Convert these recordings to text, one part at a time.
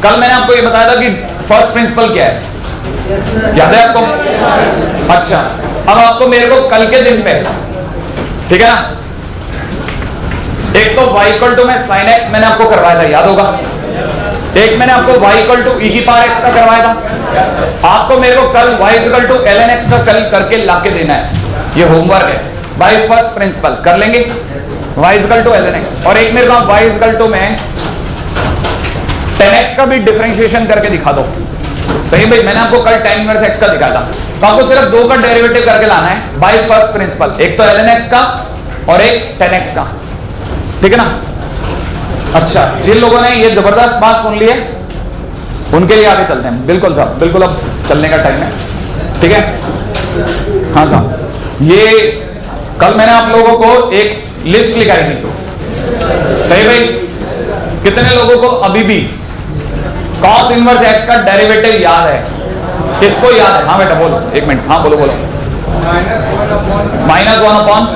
कल मैंने आपको ये बताया था कि फर्स्ट प्रिंसिपल क्या है, याद है आपको? अच्छा, अब आपको मेरे को कल के दिन पे, ठीक है ना, एक तो y इक्वल टू में sin x मैंने आपको करवाया था, याद होगा? एक मैंने आपको y इक्वल टू e की पावर x का करवाया था। आपको मेरे को कल y equal to ln x का कल करके लाके देना है, ये होमवर्क है बाय फर्स्ट प्रिंसिपल। कर लेंगे y equal to ln x, और एक मेरे को y इक्वल टू में 10x का भी डिफरेंशिएशन करके दिखा दो। सही भाई, मैंने आपको कल tan इनवर्स x का दिखाया था, तो आपको सिर्फ दो का डेरिवेटिव करके लाना है बाय फर्स्ट प्रिंसिपल, एक तो ln x का और एक tan x का, ठीक है ना? अच्छा, जिन लोगों ने ये जबरदस्त बात सुन ली है उनके लिए आगे चलते हैं। बिल्कुल साहब, बिल्कुल, अब चलने का टाइम है, ठीक है? हाँ साहब, ये कल मैंने आप लोगों को एक लिस्ट लिखाई थी, सही भाई? कितने लोगों को अभी भी cos इनवर्स x का डेरिवेटिव याद है? किसको याद है? हाँ बेटा बोलो, एक मिनट, हाँ बोलो बोलो। -1 upon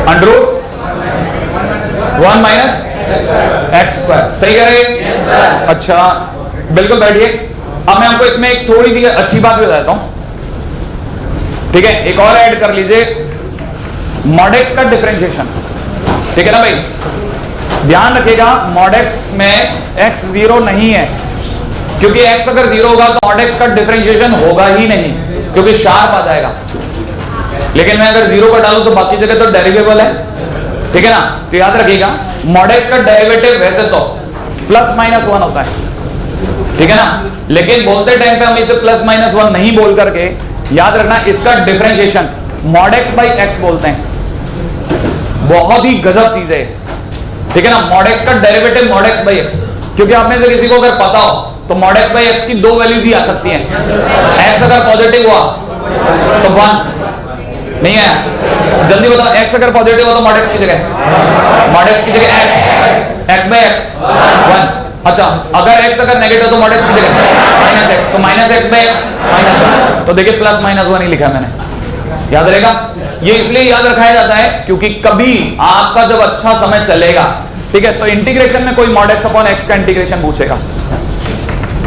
under 1 minus X square, सही कह रहे? अच्छा, बिल्कुल बैठिए। अब मैं आपको इसमें एक थोड़ी सी अच्छी बात भी बताता हूं, ठीक है? एक और ऐड कर लीजिए, मॉड एक्स का डिफरेंशिएशन, ठीक है ना भाई? ध्यान रखिएगा, मॉड एक्स में x 0 नहीं है, क्योंकि x अगर 0 होगा तो मॉड एक्स का डिफरेंशिएशन होगा ही नहीं, क्योंकि शार्प आ जाएगा। लेकिन मैं अगर 0 पर डालूं तो बाकी जगह तो डेरिवेबल है, ठीक है ना? तो याद रखिएगा, मॉड एक्स का डेरिवेटिव वैसे तो +-1 होता है, ठीक है ना? लेकिन बोलते टाइम पे हम इसे +-1 नहीं बोल करके, याद रखना, इसका differentiation mod x by x बोलते हैं। बहुत ही गजब चीज है, ठीक है ना? मॉड एक्स का derivative mod x by x, क्योंकि आप में से किसी को अगर पता हो तो मॉड एक्स बाई एक्स की दो वैल्यूज ही आ सकती हैं। एक्स अगर पॉजिटिव हुआ तो 1 नहीं है, जल्दी बताओ, x अगर पॉजिटिव हो तो मॉड एक्स की जगह x बाई एक्स 1। अच्छा, अगर x अगर नेगेटिव तो मॉड एक्स की जगह -x, तो -x बाई एक्स -1। तो देखिए +-1 ही लिखा है मैंने, याद रहेगा? ये इसलिए याद रखाया जाता है क्योंकि कभी आपका जब अच्छा समय चलेगा, ठीक है, तो इंटीग्रेशन में कोई मॉड एक्स अपॉन एक्स का इंटीग्रेशन पूछेगा,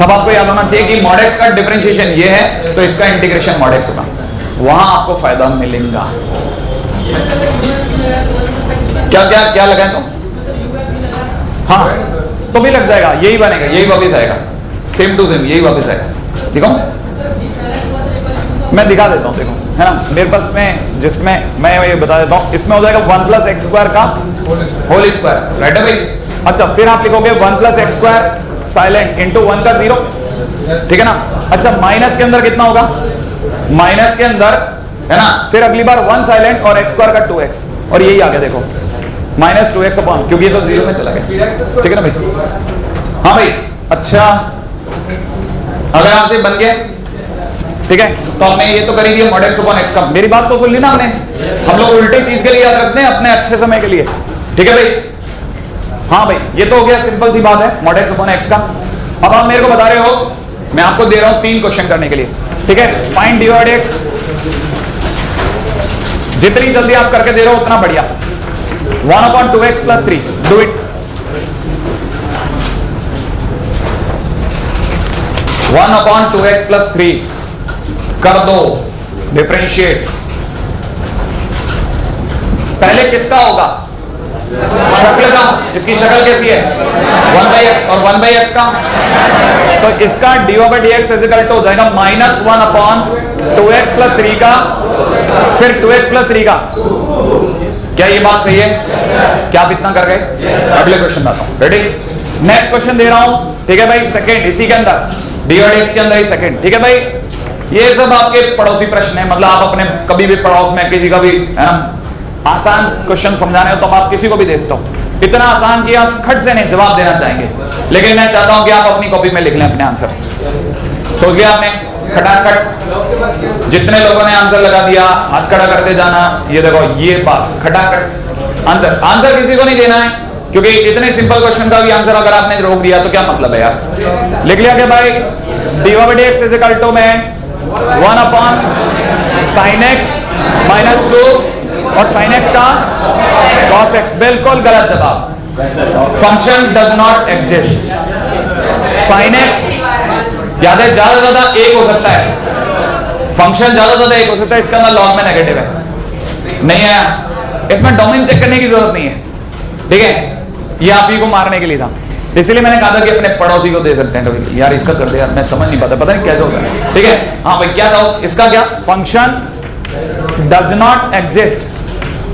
तब आपको याद होना चाहिए कि मॉड एक्स का डिफरेंशिएशन ये है तो इसका इंटीग्रेशन मॉड एक्स होगा, वहां आपको फायदा मिलेगा। क्या क्या क्या लगाए तो? हाँ, तो भी लग जाएगा, यही बनेगा, यही वापस आएगा, सेम टू सेम यही वापस आएगा। देखो मैं दिखा देता हूँ, देखो, है ना, मेरे पास में, जिसमें मैं ये बता देता हूँ, इसमें हो जाएगा 1 + x² का होल स्क्वायर, राइट है भाई? अच्छा, फिर आप लिखोगे 1 + x² साइलेंट इंटू 1 का 0, ठीक है ना? अच्छा, माइनस के अंदर कितना होगा? माइनस के अंदर, है ना, फिर अगली बार 1 साइलेंट और x² का 2x, और यही आ गया, देखो -2x अपॉन, क्योंकि ये तो 0 में चला गया, ठीक है ना भाई? हाँ भाई, अच्छा, अगर आपसे बन गया, ठीक है, तो हमने ये तो कर ही दिया मॉड एक्स अपॉन एक्स का। मेरी बात तो सुन ली ना हमने? हम लोग उल्टी चीज के लिए याद रखते हैं अपने अच्छे समय के लिए, ठीक है भाई? हाँ भाई, ये तो हो गया, सिंपल सी बात है, मॉड एक्स अपॉन एक्स का। अब आप मेरे को बता रहे हो, मैं आपको दे रहा हूं 3 क्वेश्चन करने के लिए, ठीक है? फाइंड dy dx, जितनी जल्दी आप करके दे रहे हो उतना बढ़िया। 1/2x + 3, do it. 1/2x + 3 कर दो, डिफरेंशिएट। पहले किसका होगा? शक्ल का। इसकी शक्ल कैसी है? 1/x, और 1/x का, तो इसका dy/dx = हो जाएगा -1/2x + 3 का, फिर 2x + 3 का। क्या ये बात सही है? क्या आप इतना कर गए? अगले क्वेश्चन आता हूं, रेडी? नेक्स्ट क्वेश्चन दे रहा हूं, ठीक है भाई? सेकंड, इसी के अंदर dy/dx के अंदर ही सेकंड, ठीक है भाई? ये सब आपके पड़ोसी प्रश्न है, मतलब आप अपने कभी भी पड़ोस में किसी का भी, है ना, आसान क्वेश्चन समझाने हो तो आप किसी को भी दे सकते हो, इतना आसान कि आप खट से नहीं जवाब देना चाहेंगे, लेकिन मैं चाहता हूं कि आप अपनी कॉपी में लिख लें अपने आंसर। सोच लिया आपने? खटाखट जितने लोगों ने आंसर लगा दिया, हाथ खड़ा करते जाना। ये देखो, ये बात, खटाखट आंसर। आंसर किसी को नहीं देना है, क्योंकि इतने सिंपल क्वेश्चन का भी आंसर अगर आपने रोक दिया तो क्या मतलब है यार? लिख लिया क्या भाई? dy/dx = में 1/sin x - 2 और sin x का cos x। बिल्कुल गलत जवाब, function does not exist. Sine x, याद है ज्यादा ज्यादा एक हो सकता है, फंक्शन ज्यादा ज्यादा एक हो सकता है, इसका अंदर लॉग में नेगेटिव है, नहीं आया, इसमें डोमेन चेक करने की जरूरत नहीं है, ठीक है, ये आप ही को मारने के लिए था, इसलिए मैंने कहा था कि अपने पड़ोसी को दे सकते हैं कभी, यार इसका कर दे यार, मैं समझ नहीं पाता, पता नहीं कैसे होता है, ठीक है, हाँ भाई क्या था इसका, क्या फंक्शन डज नॉट एग्जिस्ट,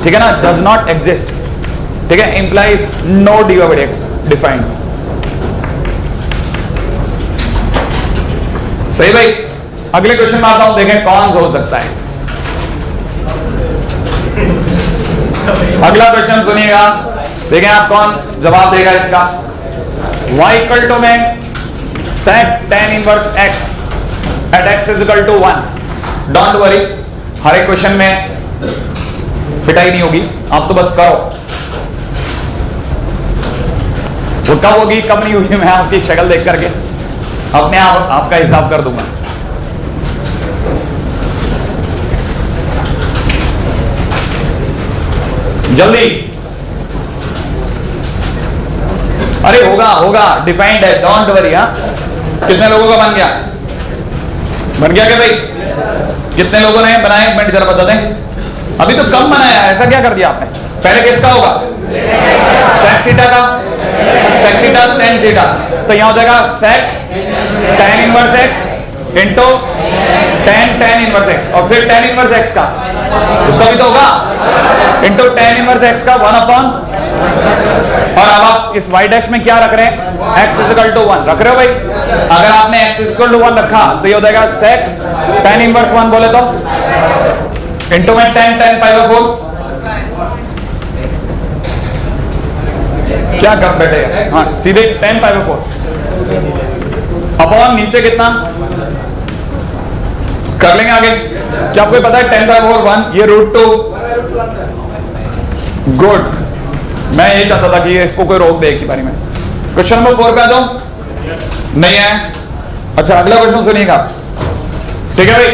ठीक है ना, डज नॉट एग्जिस्ट, ठीक है, implies no dy by dx defined, सही भाई। अगले क्वेश्चन में आता हूं, देखें कौन हो सकता है। अगला क्वेश्चन सुनिएगा, देखें आप कौन जवाब देगा इसका। y इक्वल टू में sec tan inverse x at x is equal to 1। Don't worry, हर एक क्वेश्चन में पिटाई नहीं होगी, आप तो बस करो, वो कब होगी कब नहीं होगी मैं आपकी शक्ल देख करके अपने आप आपका हिसाब कर दूंगा। जल्दी, अरे होगा होगा, डिफाइंड है, डोंट वरी। हाँ, कितने लोगों का बन गया क्या भाई, कितने लोगों ने बनाए, एक मिनट जरा बता दें। अभी तो कम बनाया, ऐसा क्या कर दिया आपने, पहले किसका होगा, sec थीटा का, sec थीटा tan थीटा, तो यहां हो जाएगा sec tan inverse x into tan inverse x, और फिर tan इनवर्स x का, उसका भी तो होगा, इंटू tan इनवर्स x का 1 अपॉन, और अब आप इस y डैश में क्या रख रहे हैं, x इज इक्वल टू 1 रख रहे हो भाई। अगर आपने x इज इक्वल टू 1 रखा तो ये हो जाएगा sec tan इनवर्स 1 बोले तो इंटू में tan पाई बाय 4, क्या कर बैठे, हाँ सीधे tan पाई बाय 4 अपॉन नीचे कितना कर लेंगे आगे, क्या आपको पता है tan पाई बाय 4 1, ये √2, गुड, मैं यही चाहता था कि इसको कोई रोक दे एक ही बारी में। क्वेश्चन नंबर 4 पे आ जाओ, नहीं है, अच्छा अगला क्वेश्चन सुनिएगा, ठीक है भाई।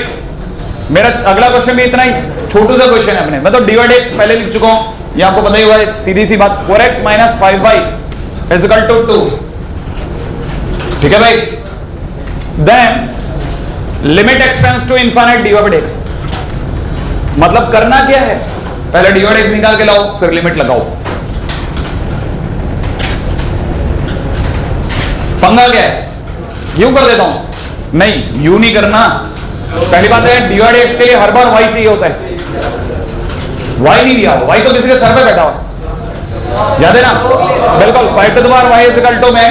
मेरा अगला क्वेश्चन भी इतना ही छोटू सा क्वेश्चन है अपने, मैं तो dy dx पहले लिख चुका हूं, ये आपको पता ही हुआ है, सीधी सी बात, 4x minus 5y is equal to 2, ठीक है भाई। Then limit x tends to infinite dy by dx, मतलब करना क्या है, पहले dy by dx निकाल के लाओ, फिर लिमिट लगाओ। पंगा क्या है, यूं कर देता हूं, नहीं यूं नहीं करना, पहली बात है dy by dx के लिए हर बार y चाहिए होता है, y नहीं दिया, y तो किसी के सर पे बैठा हुआ, याद है ना, बिल्कुल 5 to the power y is equal to में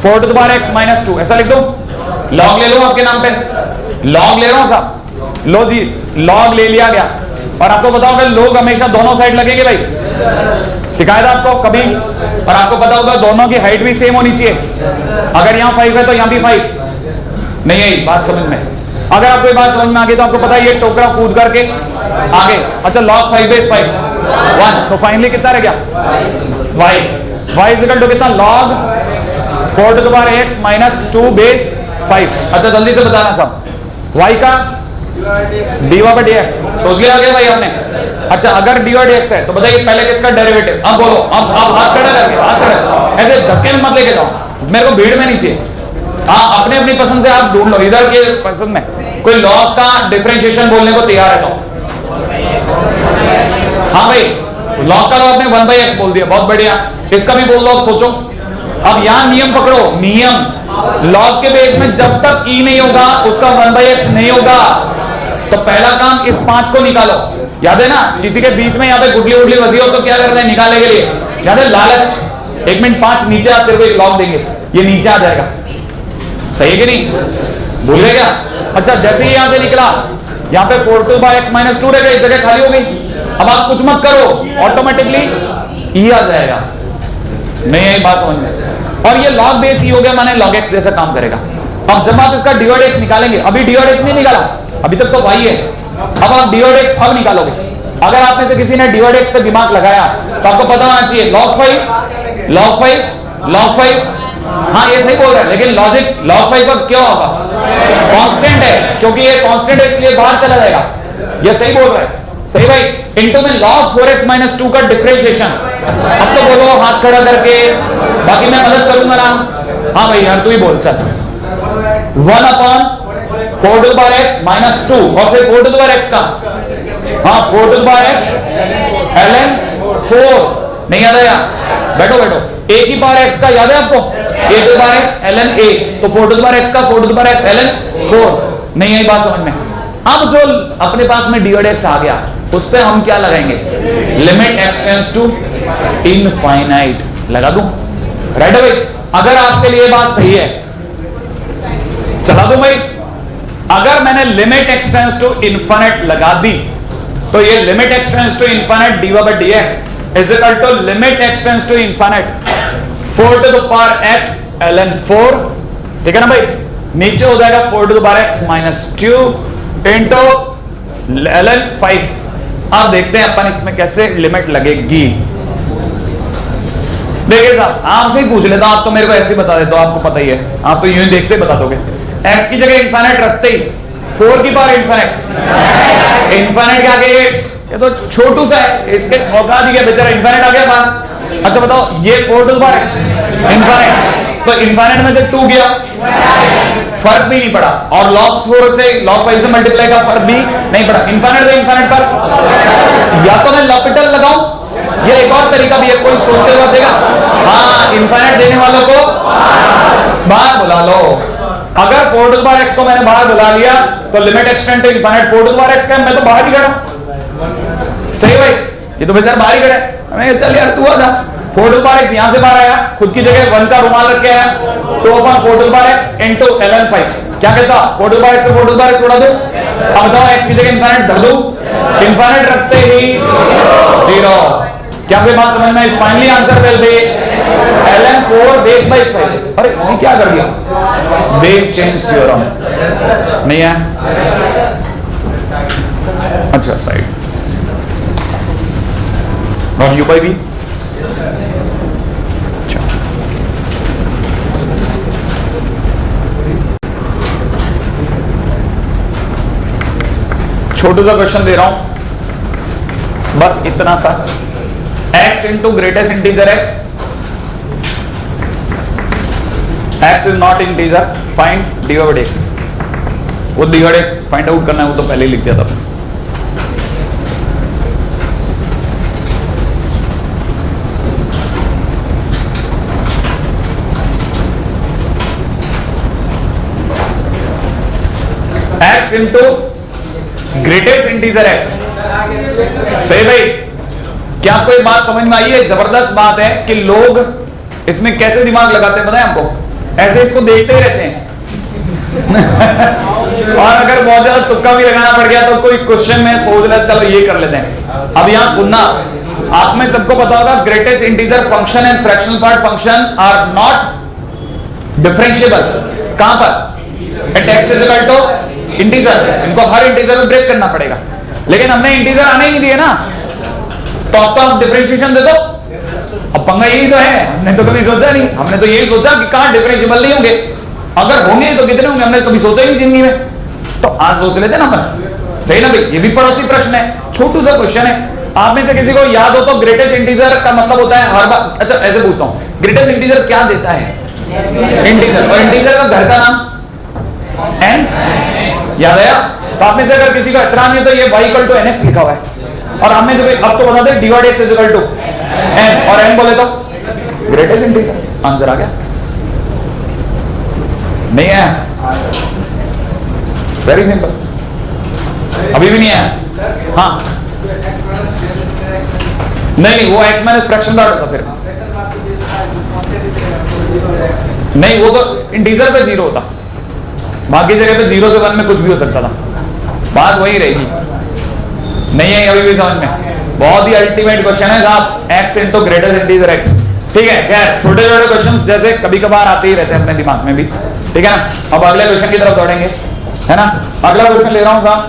4 to the power x minus 2, ऐसा लिख दो, लॉग ले लो आपके नाम पे, लॉग ले रहा हूं साहब, लो जी लॉग ले लिया गया, और आपको बताओ कि लोग हमेशा दोनों साइड लगेंगे भाई, सिखाया था आपको कभी, और आपको पता होगा दोनों की हाइट भी सेम होनी चाहिए, अगर यहाँ 5 है तो यहाँ भी 5, नहीं आई बात समझ में। अगर आपको ये बात समझ में आ गई तो आपको पता है ये टोकरा कूद करके आगे, अच्छा log 5 बेस 5 1, तो फाइनली कितना रह गया y इज इक्वल टू कितना, log 4 to the power x minus 2 base 5। अच्छा जल्दी से बताना सब, y का dy by dx सोच लिया गया भाई आपने। अच्छा अगर dy by dx है तो बताइए पहले किसका डेरिवेटिव, अब बोलो, अब हाथ खड़ा करके, हाथ खड़ा, ऐसे धक्के में मत लेके जाओ, मेरे को भीड़ में नीचे, हाँ अपने अपनी पसंद से आप ढूंढ लो, इधर के पसंद में कोई लॉग का डिफरेंशिएशन बोलने को तैयार है तो, हाँ भाई लॉग का तो आपने 1/x बोल दिया, बहुत बढ़िया, इसका भी बोल दो, अब सोचो, अब यहां नियम पकड़ो, नियम लॉग के बेस में जब तक e नहीं होगा उसका 1/x नहीं होगा, तो पहला काम इस 5 को निकालो, याद है ना, किसी के बीच में यहाँ पे गुडली उडली वजी हो तो क्या करते हैं निकालने के लिए, याद है लालच, 1 मिनट 5 नीचे आते हुए लॉग देंगे, ये नीचे आ जाएगा, सही है कि नहीं, भूल गए क्या। अच्छा जैसे ही यहां से निकला, यहाँ पे 4 टू बाय x माइनस 2 रहेगा, एक जगह खाली हो गई, अब आप कुछ मत करो, ऑटोमेटिकली e आ जाएगा, नहीं है बात समझ में, और ये log बेस ही हो गया, माने log x जैसा काम करेगा। अब जब आप इसका dy dx निकालेंगे, अभी dy dx नहीं निकाला, अभी तक तो y है, अब आप dy dx अब निकालोगे, अगर आप में से किसी ने dy dx पे दिमाग लगाया तो आपको पता होना चाहिए log 5, हाँ ये सही बोल रहा है, लेकिन लॉजिक log 5 का क्या होगा, कांस्टेंट है, क्योंकि ये कांस्टेंट है इसलिए बाहर चला जाएगा, ये सही बोल रहा है, सही भाई, इनटू में log 4x माइनस 2 का डिफरेंशिएशन। अब तो बोलो हाथ खड़ा करके, बाकी मैं मदद करूंगा ना, हाँ भाई यार तू ही बोल चल। 1 upon 4 to the power x minus 2 और फिर 4 टू द पावर x का, हाँ 4 to the power x ln 4 नहीं याद है यार? बैठो बैठो, a की पावर x का याद है आपको? a to the power x ln a, तो 4 टू द पावर x का 4 to the power x ln 4। नहीं आई बात समझ में? अब जो अपने पास में dy dx आ गया उस पे हम क्या लगाएंगे? Limit x tends to infinite लगा दूं, राइट है भाई? अगर आपके लिए बात सही है चला दूं भाई। अगर मैंने limit x tends to infinite लगा दी तो ये limit x tends to infinite dy by dx is equal to limit x tends to infinite 4 to the power x ln 4, ठीक है ना भाई? नीचे हो जाएगा 4 to the power x minus 2 into ln 5। अब देखते हैं अपन इसमें कैसे लिमिट लगेगी। देखिए साहब आपसे ही पूछ लेता हूं, आप तो मेरे को ऐसे बता देते हो, आपको पता ही है, आप तो यूं ही देखते बता दोगे। x की जगह इनफाइनाइट रखते ही 4 की पावर इनफाइनाइट, इनफाइनाइट क्या आगे? ये तो छोटू सा है, इसके औकात ही क्या बेचारा, इनफाइनाइट आ गया बाहर। अच्छा बताओ ये 4 to the power x infinite, तो इनफाइनाइट में से 2 गया, फर्क भी नहीं पड़ा, और log 4 से log 5 से मल्टीप्लाई का फर्क भी नहीं पड़ा। इनफाइनाइट से इनफाइनाइट पर या तो मैं लॉपिटल लगाऊं, ये एक और तरीका भी है, कोई सोचते हुए देगा, हाँ इनफाइनाइट देने वालों को बाहर बुला लो। अगर 4 टू द पावर x को मैंने बाहर बुला लिया तो limit extend to infinite 4 to the power x का मैं तो बाहर ही खड़ा। सही भाई, ये तो बेचारा बाहर ही खड़ा है। मैं चल यार तू आजा, 4 टू द पावर x यहां से बाहर आया, खुद की जगह 1 का रुमाल रख के आया, तो अपन 4 to the power x into ln 5 क्या कहता? 4 टू द पावर x से 4 टू द पावर x छोड़ा दो। अब बताओ x की जगह इनफाइनाइट धर दूं, इनफाइनाइट रखते ही 0। क्या कोई बात समझ में? Finally answer will be ln 4 base by 5। अरे ये क्या कर दिया? बेस चेंज थ्योरम नहीं है? अच्छा साइड और यू बाई बी। छोटू सा क्वेश्चन दे रहा हूं, बस इतना सा। x into greatest integer x, x is not integer, find dy by dx। वो dy by dx find out करना है, वो तो पहले ही लिख दिया था। x into greatest integer x। सही भाई, क्या आपको ये बात समझ में आई है? जबरदस्त बात है कि लोग इसमें कैसे दिमाग लगाते हैं, पता है आपको? ऐसे इसको देखते ही रहते हैं और अगर बहुत ज्यादा तुक्का भी लगाना पड़ गया तो कोई क्वेश्चन में सोच रहा चलो ये कर लेते हैं। अब यहां सुनना, आप में सबको पता होगा greatest integer function and fractional part function are not differentiable. कहां पर? At x is equal to integer, इनको हर इंटीजर में ब्रेक करना पड़ेगा, लेकिन हमने इंटीजर आने ही नहीं दिए ना, तो अब तो डिफरेंशिएशन दे दो। अब पंगा यही तो है, हमने तो कभी सोचा नहीं, हमने तो यही सोचा कि कहां डिफरेंशिएबल नहीं होंगे, अगर होंगे तो कितने होंगे, हमने कभी सोचा ही नहीं जिंदगी में, तो आज सोच लेते ना अपन। सही ना भाई? ये भी पड़ोसी प्रश्न है, छोटू सा क्वेश्चन है। आप में से किसी को याद हो तो ग्रेटेस्ट इंटीजर का मतलब होता है हर बार। अच्छा ऐसे पूछता हूं, ग्रेटेस्ट इंटीजर क्या देता है? इंटीजर, और इंटीजर का घर का नाम n, याद आया? तो आप में से अगर किसी का एहतराम है तो ये y इक्वल टू nx लिखा हुआ है, और हम में से अब तो बता दे dy dx is equal to n, और n बोले तो ग्रेटेस्ट इंटीजर। आंसर आ गया? नहीं है? Very simple. अभी भी नहीं है? हाँ नहीं, वो x माइनस फ्रैक्शन पार्ट होता, फिर नहीं, वो तो इंटीजर पे 0 होता, बाकी जगह पे 0 से 1 में कुछ भी हो सकता था, बात वही रहेगी। नहीं है अभी भी समझ में? बहुत ही अल्टीमेट क्वेश्चन है साहब, x into greatest integer x। ठीक है, खैर छोटे छोटे क्वेश्चंस जैसे कभी कभार आते ही रहते हैं अपने दिमाग में भी, ठीक है ना। अब अगले क्वेश्चन की तरफ दौड़ेंगे, है ना। अगला क्वेश्चन ले रहा हूं साहब,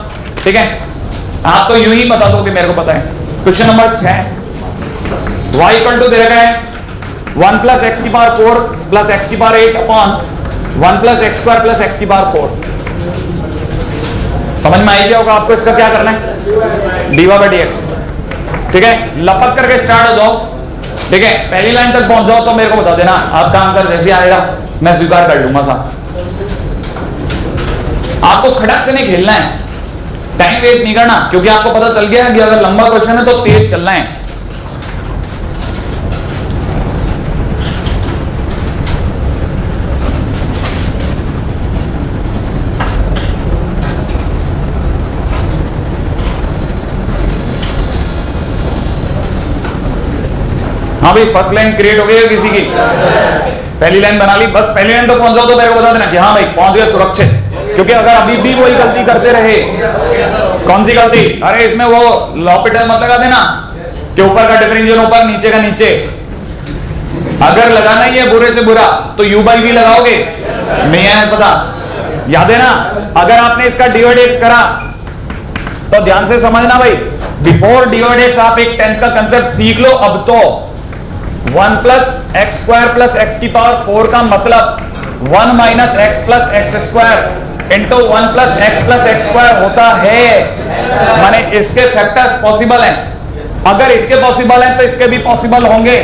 ठीक है। आप तो यूं ही बता दो कि मेरे को पता है। Question number 6, y equal to दे रखा है 1 प्लस एक्स की पावर 4 प्लस एक्स की power 8 upon 1 plus x square plus X की पावर 4। समझ में आई क्या होगा आपको? इसका क्या करना है? dy by dx, ठीक है। लपक करके स्टार्ट हो जाओ, ठीक है। पहली लाइन तक पहुंच जाओ तो मेरे को बता देना, आपका आंसर जैसे आएगा मैं स्वीकार कर लूंगा साहब। आपको खड़क से नहीं खेलना है, टाइम वेस्ट नहीं करना, क्योंकि आपको पता चल गया है कि अगर लंबा क्वेश्चन है तो तेज चलना है। हाँ भाई, फर्स्ट लाइन क्रिएट हो गई है किसी की? पहली लाइन बना ली, बस पहली लाइन तो पहुंच जाओ तो मेरे को बता देना कि हाँ भाई पहुंच गए सुरक्षित। क्योंकि अगर अभी भी वही गलती करते रहे, कौन सी गलती? अरे इसमें वो लॉपिटल मत लगा देना कि ऊपर का डिफरेंशियल ऊपर, नीचे का नीचे। अगर लगाना ही है बुरे से बुरा तो u बाई वी लगाओगे, नहीं है पता? याद है ना? अगर आपने इसका डिवाइड एक्स करा तो ध्यान से समझना भाई, बिफोर डिवाइड एक्स आप एक 10th का कंसेप्ट सीख लो। अब तो 1 plus x square plus X की पावर 4 का मतलब 1 minus x plus x square into 1 plus x square होता है। माने इसके फैक्टर्स पॉसिबल हैं। अगर इसके पॉसिबल हैं तो इसके भी पॉसिबल होंगे।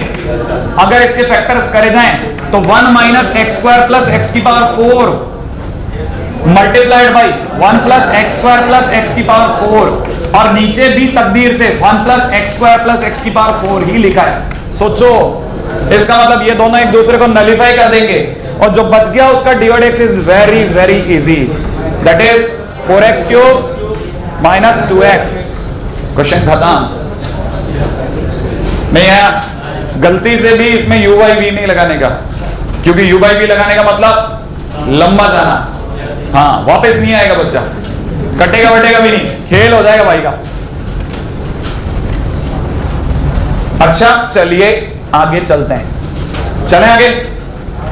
अगर इसके फैक्टर्स करे जाएं तो 1 minus X square plus X की power 4 multiplied by 1 plus x square plus X की पावर 4, और नीचे भी तकदीर से 1 plus x square plus X की पावर 4 ही लिखा है। सोचो, इसका मतलब ये दोनों एक दूसरे को नलिफाई कर देंगे, और जो बच गया उसका divide x is very very easy, that is 4x cube minus 2x। Question खत्म। नहीं है, गलती से भी इसमें u बाई वी नहीं लगाने का, क्योंकि u बाई वी लगाने का मतलब लंबा जाना। हाँ, वापस नहीं आएगा बच्चा, कटेगा बटेगा भी नहीं, खेल हो जाएगा भाई का। अच्छा चलिए आगे चलते हैं, चलें आगे।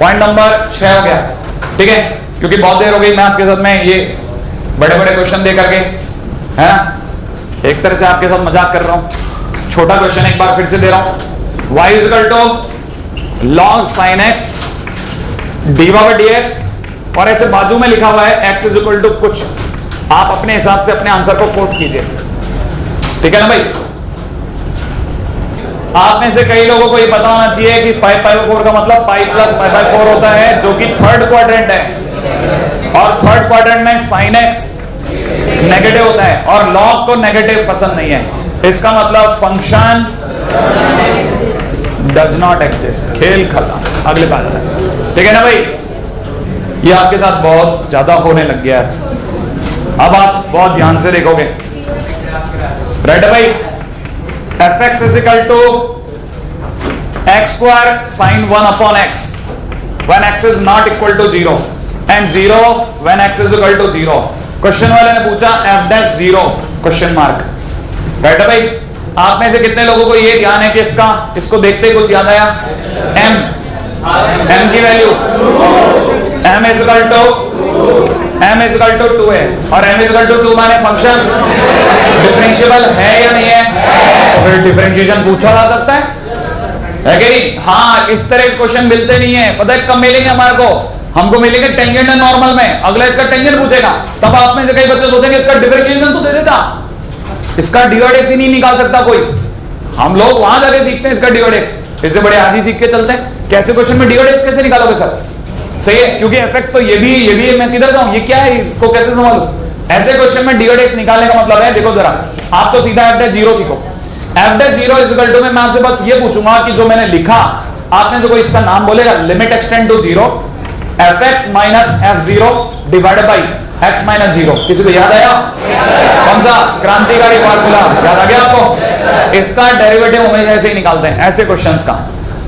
पॉइंट नंबर 6 हो गया, ठीक है? क्योंकि बहुत देर हो गई मैं आपके साथ में ये बड़े बड़े क्वेश्चन दे करके, है एक तरह से आपके साथ मजाक कर रहा हूं। छोटा क्वेश्चन एक बार फिर से दे रहा हूं। y is equal to log sin x dy by dx, और ऐसे बाजू में लिखा हुआ है x इज इक्वल टू कुछ। आप अपने हिसाब से अपने आंसर को कोट कीजिए, ठीक है ना भाई? आप में से कई लोगों को ये पता होना चाहिए कि 5 पाई बाई 4 का मतलब पाई प्लस पाई बाई 4 होता है, जो कि थर्ड क्वाड्रेंट है, और थर्ड क्वाड्रेंट में sin x नेगेटिव होता है और log को नेगेटिव पसंद नहीं है। इसका मतलब फंक्शन डज नॉट एग्जिस्ट। खेल खत्म, अगले बात है, ठीक है ना भाई? ये आपके साथ बहुत ज्यादा होने लग गया है, अब आप बहुत ध्यान से देखोगे। राइट है भाई? fx is equal to x square sin 1 upon x when x is not equal to 0 and 0 when x is equal to 0। Question वाले ने पूछा f dash 0 question mark. Right है भाई? आप में से कितने लोगों को ये ध्यान है कि इसको देखते ही कुछ याद आया? m की value m is equal to 2 है, और m is equal to 2 माने फंक्शन डिफरेंशिएबल है या नहीं है? फिर डिफरेंशिएशन पूछा जा सकता है कि नहीं? हाँ, इस तरह के क्वेश्चन मिलते नहीं है। पता है कब मिलेंगे हमारे को? हमको मिलेंगे टेंजेंट एंड नॉर्मल में। अगला इसका टेंजेंट पूछेगा, तब आप में से कई बच्चे सोचेंगे इसका डिफरेंशिएशन तो दे देता, इसका डिवाइड एक्स ही नहीं निकाल सकता कोई। हम लोग वहां जाके सीखते हैं इसका डिवाइड एक्स, इससे बड़े आदि सीख के चलते हैं। कैसे क्वेश्चन में डिवाइड एक्स कैसे निकालोगे सर? सही है, क्योंकि एफ तो ये भी मैं किधर जाऊं, ये क्या है, इसको कैसे संभालूं? ऐसे क्वेश्चन में डिवाइड एक्स निकालने का मतलब है, देखो जरा, आप तो सीधा एफ डैश 0 सीखो। F dash 0 is equal to में मैं आपसे बस ये पूछूंगा कि जो मैंने लिखा, आपने जो कोई इसका नाम बोलेगा, limit extend to 0 fx minus f0 divided by x minus 0। किसी को याद आया? कौन सा क्रांतिकारी फार्मूला याद आ गया आपको? इसका डेरिवेटिव हमेशा ऐसे ही निकालते हैं, ऐसे क्वेश्चंस का।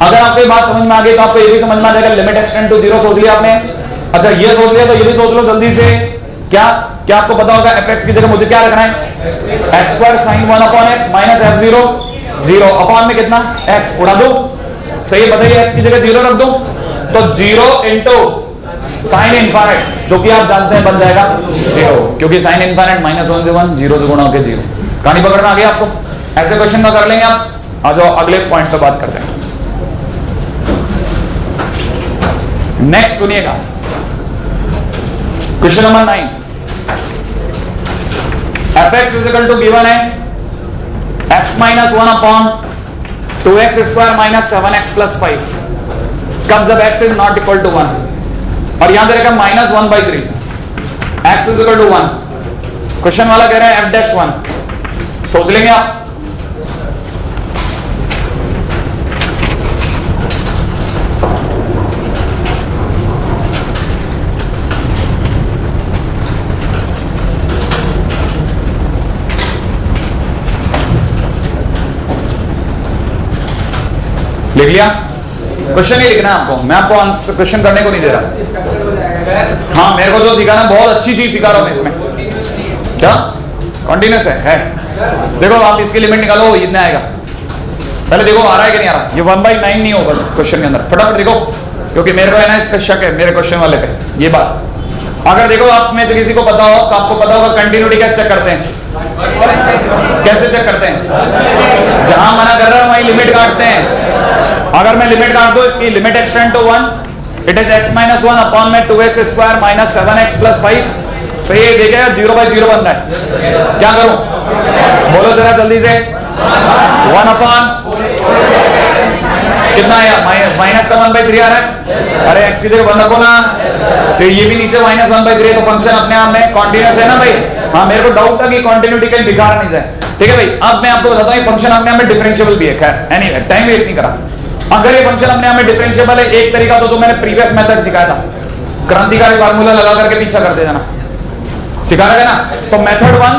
अगर आपको ये बात समझ में आ गई तो आपको ये भी समझ में आ जाएगा। लिमिट एक्सटेंड टू 0 सोच लिया आपने? अच्छा, ये सोच लिया तो ये भी सोच लो जल्दी से। क्या आपको पता होगा fx की जगह मुझे क्या रखना है? x square sin 1 upon x minus f0 0 upon में कितना x उड़ा दो। सही है, बताइए x की जगह 0 रख दो तो 0 इंटू साइन इनफाइनाइट, जो कि आप जानते हैं बन जाएगा 0, क्योंकि साइन इनफाइनाइट -1 से 1 0 से गुणा होकर 0। कहानी पकड़ना आ गया आपको? ऐसे क्वेश्चन का कर लेंगे आप। आ जाओ अगले पॉइंट पे बात करते हैं। नेक्स्ट सुनिएगा, question number 9। fx is equal to given है x minus 1 upon 2x square minus 7x plus 5। कब? जब x is not equal to 1। और यहां दे रखा minus 1/3, x is equal to 1। Question वाला कह रहा है f'1, सोच लेंगे आप। लिख लिया? क्वेश्चन ही लिखना है आपको, मैं आपको आंसर क्वेश्चन करने को नहीं दे रहा। हाँ, मेरे को जो सिखाना बहुत अच्छी चीज सिखा रहा हूं इसमें। क्या कॉन्टिन्यूस है? देखो आप इसकी लिमिट निकालो, इतना आएगा। पहले देखो आ रहा है कि नहीं आ रहा। ये 1/9 नहीं हो बस क्वेश्चन के अंदर, फटाफट देखो, क्योंकि मेरे को है ना इस पे शक है, मेरे क्वेश्चन वाले पे। ये बात अगर देखो आप में से किसी को पता हो तो आपको पता होगा कंटिन्यूटी कैसे चेक करते हैं। कैसे चेक करते हैं? जहां मना कर रहा है वहीं लिमिट काटते हैं। अगर मैं लिमिट काट दूं, इसकी limit extend to 1, it is x - 1 upon में 2x square minus 7x plus 5। सही है? देखिए 0/0 बन रहा है। क्या करूं? बोलो जरा जल्दी से। 1 अपॉन कितना आया? माइनस का 1/3 आ रहा है। अरे x की जगह 1 रखो ना, तो ये भी नीचे माइनस 1/3 है, तो फंक्शन अपने आप में कॉन्टिन्यूस है ना भाई। हाँ, मेरे को डाउट था कि कॉन्टिन्यूटी कहीं बिगाड़ नहीं जाए। ठीक है भाई, अब मैं आपको बताता हूँ फंक्शन अपने आप में डिफरेंशिएबल भी है। खैर एनीवे, टाइम वेस्ट नहीं करा। अगर ये फंक्शन अपने आप में डिफरेंशिएबल है, एक तरीका तो मैंने प्रीवियस मेथड सिखाया था, क्रांतिकारी फार्मूला लगा करके पीछा करते जाना, सिखा रहे ना। तो मेथड 1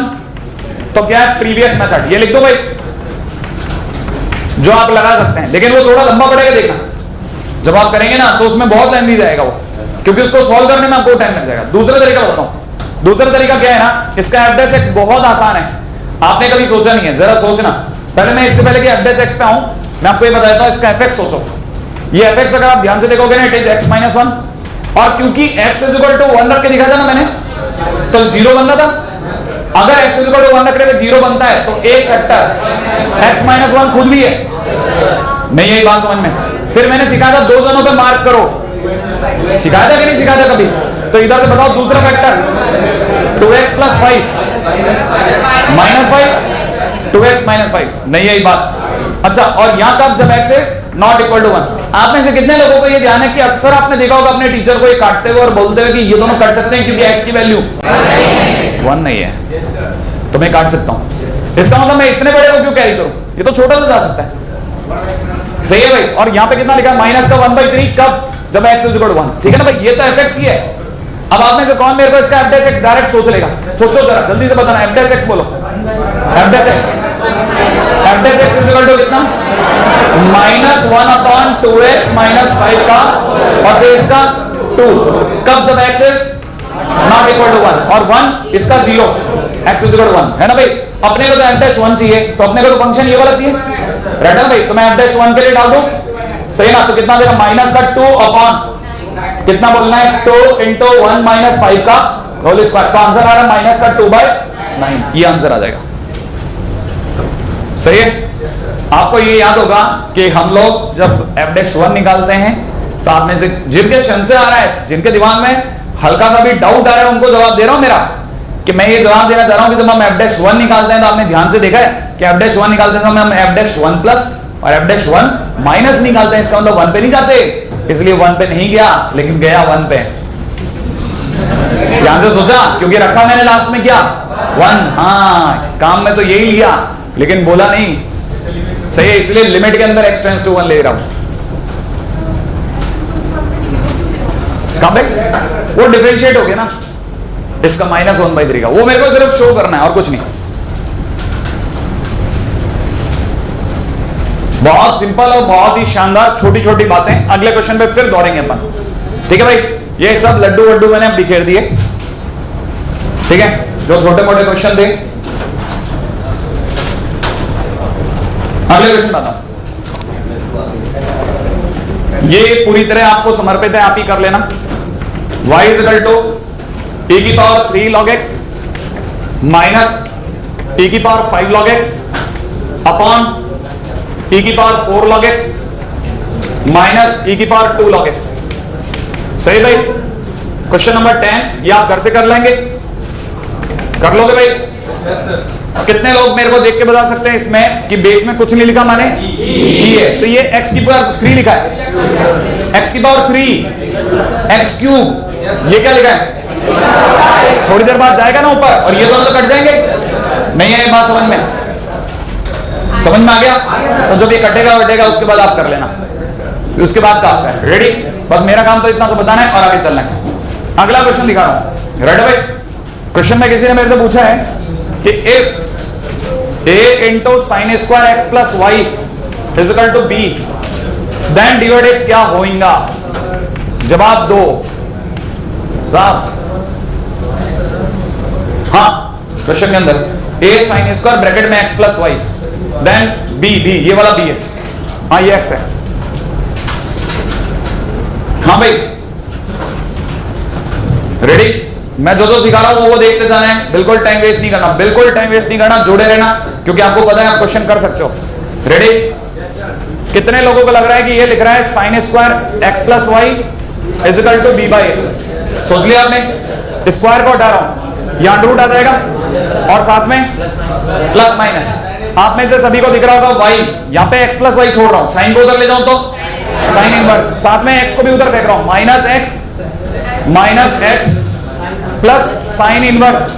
तो क्या है? Previous method. ये लिख दो भाई, जो आप लगा सकते हैं, लेकिन वो थोड़ा लंबा पड़ेगा। देखना जब आप करेंगे ना तो उसमें बहुत लेंथी जाएगा वो, क्योंकि उसको सॉल्व करने में आपको टाइम लग जाएगा। दूसरा तरीका बताऊं। दूसरा तरीका क्या है ना, इसका f' बहुत आसान है। आपने कभी सोचा नहीं है, जरा सोचना। पहले मैं इससे पहले कि f' पे आऊं, मैं आपको ये बता देता हूं इसका fx सोचो। ये fx अगर आप ध्यान से देखोगे ना, इट इज x - 1, और क्योंकि x इज इक्वल टू 1 रख के दिखाया था ना मैंने, तो 0 बनना था। अगर x इज इक्वल टू 1 रख के 0 बनता है तो एक फैक्टर x - 1 खुद भी है। नहीं, यही बात समझ में। फिर मैंने सिखाया था दो जनों पे मार्क करो, सिखाया था कि नहीं सिखाया था कभी? तो इधर से बताओ दूसरा फैक्टर 2x + 5 - 5, 2x - 5। नहीं, यही बात। अच्छा, और यहां कब? जब x is not equal to 1। आप में से कितने लोगों को ये ध्यान है कि अक्सर आपने देखा होगा अपने टीचर को ये काटते हुए और बोलते हुए कि ये दोनों कट सकते हैं क्योंकि x की वैल्यू 1 नहीं है, तो मैं काट सकता हूं। इसका मतलब मैं इतने बड़े को क्यों कैरी करूं? ये तो छोटा सा जा सकता है। सही है भाई। और यहां पे कितना लिखा है? माइनस का 1/3। कब? जब x इज इक्वल टू 1। ठीक है ना भाई, ये तो fx ही है। अब आप में से कौन मेरे को इसका f' डायरेक्ट सोच लेगा? सोचो जरा जल्दी से बताना। f' बोलो। f' इज इक्वल टू कितना? -1 अपॉन 2x माइनस 5 का, और फिर इसका 2। कब? जब x is not equal to 1, और 1 इसका 0, x इज इक्वल टू 1 है ना भाई। अपने को तो f' 1 चाहिए, तो अपने को तो फंक्शन ये वाला चाहिए, राइट है ना भाई। तो मैं f' 1 के लिए डाल दूं, सही ना। तो कितना देगा? माइनस का 2 अपॉन कितना बोलना है? 2 × 1 - 5 का होल स्क्वायर। तो आंसर आ रहा है माइनस का 2/9। ये आंसर आ जाएगा। सही है? आपको ये याद होगा कि हम लोग जब f' 1 निकालते हैं, तो आप में से जिनके संशय आ रहा है, जिनके दिमाग में हल्का सा भी डाउट आ रहा है, उनको जवाब दे रहा हूं मेरा, कि मैं ये जवाब देना चाह रहा हूं कि जब हम f' 1 निकालते हैं तो आपने ध्यान से देखा है कि f' 1 निकालते हैं तो हम f' 1 प्लस और f' 1 माइनस निकालते हैं। इसका मतलब 1 पे नहीं जाते, इसलिए 1 पे नहीं गया, लेकिन गया 1 पे। ध्यान से सोचा, क्योंकि रखा मैंने लास्ट में क्या? 1। हाँ, काम में तो यही लिया, लेकिन बोला नहीं। सही है, इसलिए लिमिट के अंदर x → 1 ले रहा हूं। कहां पे? वो डिफरेंशिएट हो गया ना इसका -1/3 का, वो मेरे को सिर्फ शो करना है और कुछ नहीं। बहुत सिंपल और बहुत ही शानदार छोटी छोटी बातें अगले क्वेश्चन पे फिर दोहरेंगे अपन। ठीक है भाई, ये सब लड्डू वड्डू मैंने अब बिखेर दिए। ठीक है, जो छोटे मोटे क्वेश्चन थे। अगले क्वेश्चन बताओ। ये पूरी तरह आपको समर्पित है, आप ही कर लेना। y is equal to e की पावर 3 log x माइनस e की पावर 5 log x अपॉन e की power 4 log x minus e की पावर 2 log x। सही भाई? क्वेश्चन नंबर 10 ये आप घर से कर लेंगे, कर लोगे भाई? कितने लोग मेरे को देख के बता सकते हैं इसमें कि बेस में कुछ नहीं लिखा, माने e है, तो ये x की पावर 3 लिखा है, x की पावर 3 x क्यूब ये क्या लिखा है? थोड़ी देर बाद जाएगा ना ऊपर, और ये दोनों तो कट जाएंगे। नहीं है ये बात समझ में? समझ में आ गया? तो जब ये कटेगा वटेगा उसके बाद आप कर लेना, उसके बाद का आपका है। रेडी? बस मेरा काम तो इतना तो बताना है और आगे चलना है। अगला क्वेश्चन दिखा रहा हूं। रेडी भाई? क्वेश्चन में किसी ने मेरे से पूछा है कि if a into sine square x plus Y is equal to b then divide x क्या होगा? जवाब दो साहब। हाँ, क्वेश्चन के अंदर a साइन स्क्वायर ब्रैकेट में x plus y then b, ये वाला b है। हाँ ये x है। हाँ भाई रेडी? मैं जो सिखा रहा हूं वो देखते जाना है, बिल्कुल टाइम वेस्ट नहीं करना, बिल्कुल टाइम वेस्ट नहीं करना, जुड़े रहना, क्योंकि आपको पता है आप क्वेश्चन कर सकते हो। रेडी? कितने लोगों को लग रहा है कि ये लिख रहा है sine square x plus Y is equal to B by A? सोच लिया आपने? स्क्वायर को हटा रहा हूं, यहां अंडर रूट आ जाएगा और साथ में प्लस माइनस। आप में से सभी को दिख रहा होगा वाई, यहां पे एक्स प्लस वाई छोड़ रहा हूं, साइन को उधर ले जाऊं तो साइन इनवर्स, साथ में एक्स को भी उधर फेंक रहा हूं, minus x plus sine inverse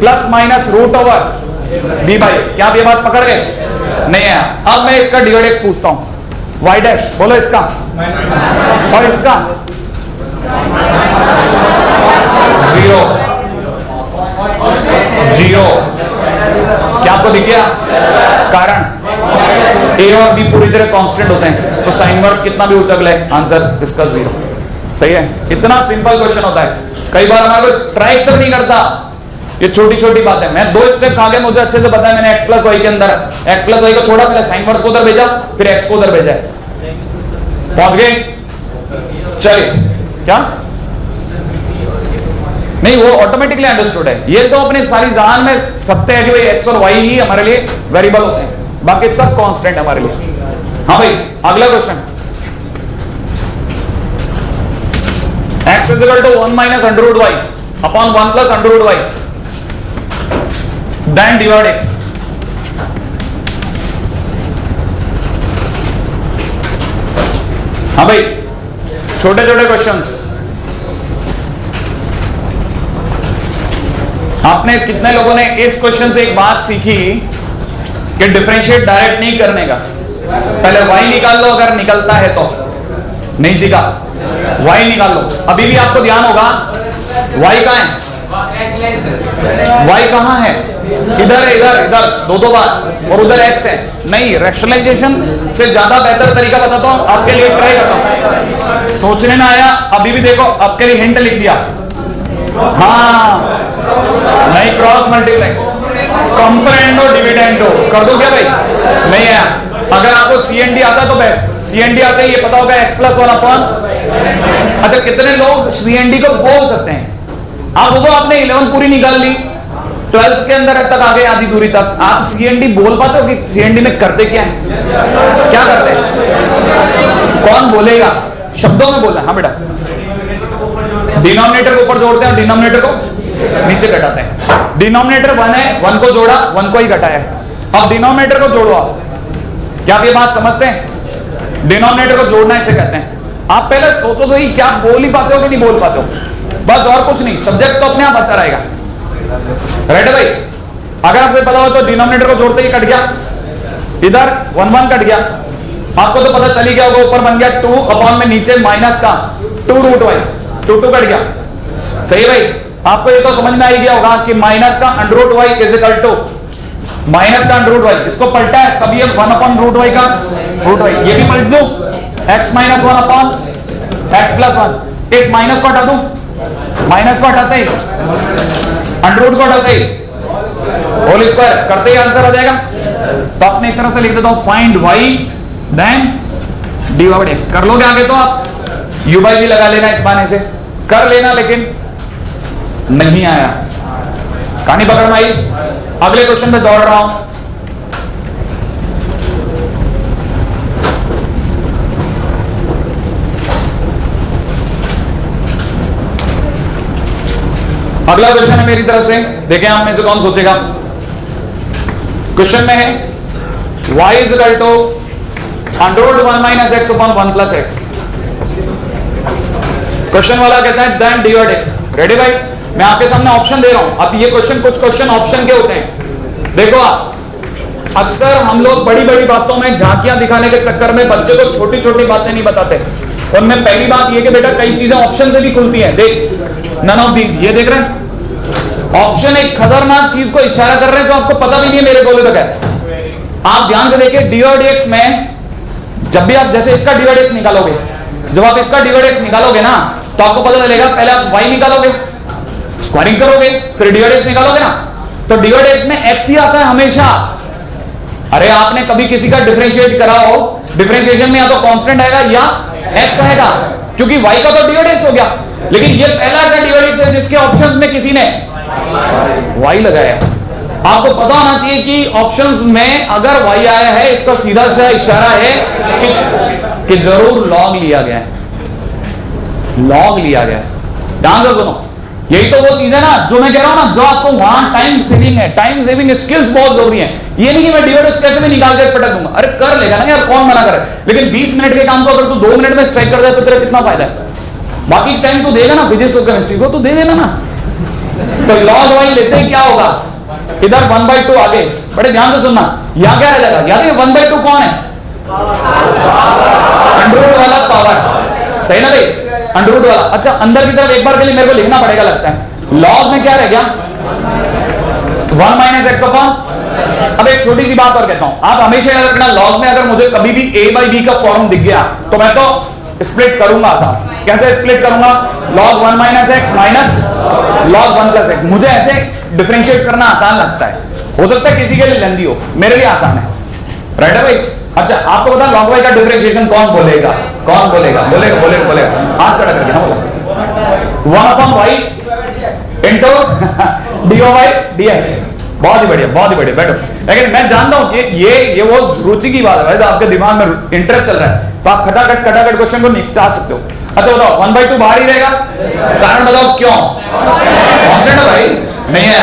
plus minus root over b by. क्या आप ये बात पकड़ गए? नहीं है। अब मैं इसका डिवाइड एक्स पूछता हूं, वाई डैश बोलो इसका और इसका जीरो जीरो। क्या आपको दिख गया? कारण ए और बी पूरी तरह कांस्टेंट होते हैं, तो साइन इनवर्स कितना भी उचक ले आंसर इसका जीरो। सही है? इतना सिंपल क्वेश्चन होता है। कई बार हमारा कुछ ट्राई तक नहीं करता, ये छोटी छोटी बातें। मैं 2 स्टेप आगे मुझे अच्छे से पता है, मैंने एक्स प्लस वाई के अंदर एक्स प्लस वाई को छोड़ा, पहले साइन इनवर्स को उधर भेजा, फिर एक्स को उधर भेजा। पहुंच गए? चलिए, क्या नहीं, वो ऑटोमेटिकली अंडरस्टूड है। ये तो अपने सारी जान में सत्य है कि भाई एक्स और वाई ही हमारे लिए वेरिएबल होते हैं, बाकी सब कांस्टेंट हमारे लिए। हाँ भाई, अगला question. x is equal to 1 minus under root y upon 1 plus under root y then divide x। हाँ भाई, छोटे छोटे क्वेश्चंस। आपने कितने लोगों ने इस क्वेश्चन से एक बात सीखी कि डिफरेंशिएट डायरेक्ट नहीं करने का, पहले y निकाल लो अगर निकलता है तो। नहीं सीखा? y निकाल लो। अभी भी आपको ध्यान होगा y कहां है? y कहां है? इधर है, इधर इधर दो बार, और उधर x है। नहीं, रैशनलाइजेशन से ज्यादा बेहतर तरीका बताता हूं आपके लिए, ट्राई करता हूं। सोचने ना आया? अभी भी देखो, आपके लिए हिंट लिख दिया। हाँ, नहीं, क्रॉस मल्टीप्लाई, कंपेरेंडो डिविडेंडो कर दो क्या भाई? नहीं है। अगर आपको CND आता है तो बेस्ट, CND आता है, ये पता होगा x प्लस 1 अपॉन। अच्छा, कितने लोग CND को बोल सकते हैं? आप वो आपने 11 पूरी निकाल ली, 12th के अंदर तक आ गए, आधी दूरी तक। आप CND बोल पाते हो कि CND में करते क्या है? क्या करते हैं? कौन बोलेगा? शब्दों में बोलना। हाँ बेटा, डिनोमिनेटर को ऊपर जोड़ते हैं, डिनोमिनेटर को नीचे घटाते हैं। डिनोमिनेटर 1 है, 1 को जोड़ा, 1 को ही घटाया। अब डिनोमिनेटर को जोड़ो आप। क्या आप ये बात समझते हैं? डिनोमिनेटर को जोड़ना इसे कहते हैं। आप पहले सोचो सही, क्या आप बोल ही पाते हो कि नहीं बोल पाते हो? बस, और कुछ नहीं, सब्जेक्ट तो अपने आप आता रहेगा। राइट है भाई? अगर आपको पता हो तो डिनोमिनेटर को जोड़ते ही कट गया, इधर 1 1 कट गया। आपको तो पता चली गया होगा, ऊपर बन गया 2 अपॉन में, नीचे माइनस का 2 रूट वाई, 2 2 कट गया। सही है भाई? आपको ये तो समझ में आ गया होगा कि माइनस का under root y is equal to minus का अंडर रूट वाई। इसको पलटा है तभी 1 अपॉन रूट वाई का रूट वाई, ये भी पलट दो, x minus 1 upon x plus 1। इस माइनस को हटा दूं, माइनस को हटाते ही अंडर रूट को हटाते ही होल स्क्वायर करते ही आंसर आ जाएगा। तो अपने एक तरह से लिख देता हूं, find y then divide x। कर लोगे आगे तो आप u बाई भी लगा लेना, इस बहाने से कर लेना, लेकिन नहीं आया, कहानी पकड़ में आई। अगले क्वेश्चन पे दौड़ रहा हूं। अगला क्वेश्चन है मेरी तरफ से, देखें आप में से कौन सोचेगा। क्वेश्चन में है y is equal to under root 1 minus x upon 1 plus x. Question वाला कहता है देन dy dx। रेडी भाई? मैं आपके सामने ऑप्शन दे रहा हूं। अब ये क्वेश्चन, कुछ क्वेश्चन ऑप्शन के होते हैं। देखो आप, अक्सर हम लोग बड़ी बड़ी बातों में झांकियां दिखाने के चक्कर में बच्चे को छोटी छोटी बातें नहीं बताते। उनमें पहली बात ये कि बेटा कई चीजें ऑप्शन से भी खुलती हैं। देख, नन ऑफ दीज, ये देख रहे हैं ऑप्शन एक खतरनाक चीज को इशारा कर रहे हैं जो आपको पता भी नहीं है मेरे बोले तक है। आप ध्यान से देखिए, dy dx में जब भी आप जैसे इसका dy dx निकालोगे, जब आप इसका dy dx निकालोगे ना, तो आपको पता चलेगा पहले आप y निकालोगे, स्क्वायरिंग करोगे, फिर dy dx निकालोगे ना, तो dy dx में x ही आता है हमेशा। अरे आपने कभी किसी का डिफरेंशिएट करा हो, डिफरेंशिएशन में या तो कांस्टेंट आएगा या x आएगा, क्योंकि y का तो dy dx हो गया। लेकिन ये पहला ऐसा dy dx है जिसके ऑप्शंस में किसी ने y लगाया। आपको पता होना चाहिए कि ऑप्शंस में अगर y आया है, इसका सीधा सा इशारा है कि जरूर log लिया गया है, log लिया गया है। ध्यान से सुनो, यही तो वो चीज है ना जो मैं कह रहा हूं ना, जो आपको वहां टाइम सेविंग है, टाइम सेविंग स्किल्स बहुत जरूरी है। ये नहीं कि मैं dy dx कैसे भी निकाल के पटक दूंगा, अरे कर लेगा ना यार, कौन मना करे। लेकिन 20 मिनट के काम को अगर तू 2 मिनट में स्ट्राइक कर दे तो तेरा कितना फायदा है? बाकी टाइम तू देगा ना फिजिक्स और केमिस्ट्री को, तो दे देना ना। तो log y लेते ही क्या होगा, इधर 1/2 आगे, बड़े ध्यान से सुनना, यहां क्या रहेगा, याद है 1/2 कौन है? अंडररूट वाला पावर, सही ना भाई, अंडररूट वाला। अच्छा, अंदर की तरफ एक बार के लिए मेरे को लिखना पड़ेगा लगता है। लॉग में क्या रह गया, 1 माइनस एक्स अपॉन। अब एक छोटी सी बात और कहता हूं, आप हमेशा याद रखना, लॉग में अगर मुझे कभी भी a बाई बी का फॉर्म दिख गया तो मैं तो स्प्लिट करूंगा आसान। कैसे स्प्लिट करूंगा, log 1 minus x minus log 1 plus x. मुझे ऐसे डिफरेंशिएट करना आसान लगता है, हो सकता है किसी के लिए लेंदी हो, मेरे लिए आसान है। राइट है भाई? अच्छा, आपको पता log y का डिफरेंशिएशन कौन बोलेगा, कौन बोलेगा, बोलेगा बोलेगा बोलेगा, हाथ खड़ा करके ना बोला, 1 upon y into dy dx। बहुत ही बढ़िया, बहुत ही बढ़िया, बैठो। लेकिन मैं जानता हूं कि ये वो रुचि की बात है, आपके दिमाग में इंटरेस्ट चल रहा है, तो आप खटाखट क्वेश्चन को निपटा सकते हो। अच्छा बताओ, 1/2 बाहर ही रहेगा, कारण बताओ क्यों? कांस्टेंट है भाई, नहीं है।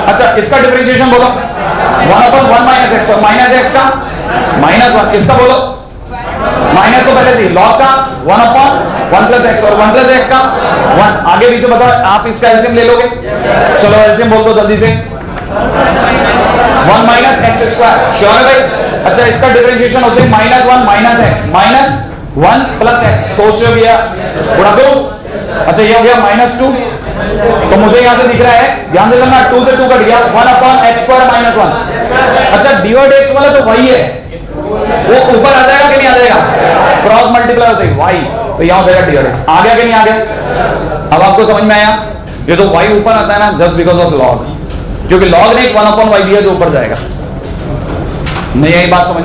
अच्छा, इसका डिफरेंशिएशन बोलो, 1 अपॉन 1 माइनस एक्स, और माइनस एक्स का -1, इसका बोलो माइनस को पहले से log का 1 अपॉन 1 प्लस एक्स, और 1 प्लस एक्स का 1। आगे पीछे बताओ, आप इसका एलसीएम ले लोगे, चलो एलसीएम बोल दो जल्दी से, 1 माइनस एक्स स्क्वायर, श्योर है भाई? अच्छा, इसका डिफरेंशिएशन होते हैं -1 minus x minus 1 plus x, सोचो भैया, उड़ा दो। अच्छा, ये हो गया -2, तो मुझे यहां से दिख रहा है, ध्यान से करना, 2 से 2 कट गया, 1 अपॉन एक्स स्क्वायर माइनस 1। अच्छा, dy dx वाला तो वही है, वो ऊपर आ जाएगा कि नहीं आ जाएगा, क्रॉस मल्टीप्लाई होते ही y, तो यहां हो जाएगा dy dx। आ गया कि नहीं आ गया? अब आपको समझ में आया, ये तो y ऊपर आता है ना जस्ट बिकॉज ऑफ log, क्योंकि log ने 1 अपॉन y दिया जो ऊपर जाएगा। नहीं, यही बात समझ,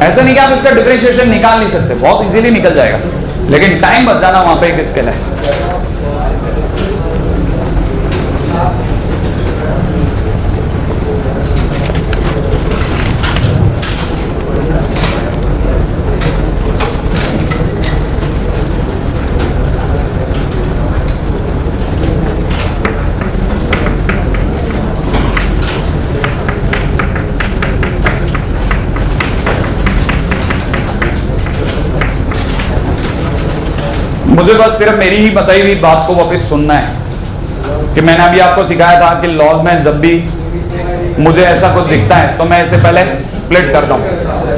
ऐसा नहीं कि आप इसका डिफरेंशिएशन निकाल नहीं सकते, बहुत इजीली निकल जाएगा, लेकिन टाइम बच जाना वहां पे एक स्किल है। मुझे बस सिर्फ मेरी ही बताई हुई बात को वापस सुनना है कि मैंने अभी आपको सिखाया था कि लॉग में जब भी मुझे ऐसा कुछ दिखता है तो मैं इसे पहले स्प्लिट करता हूँ,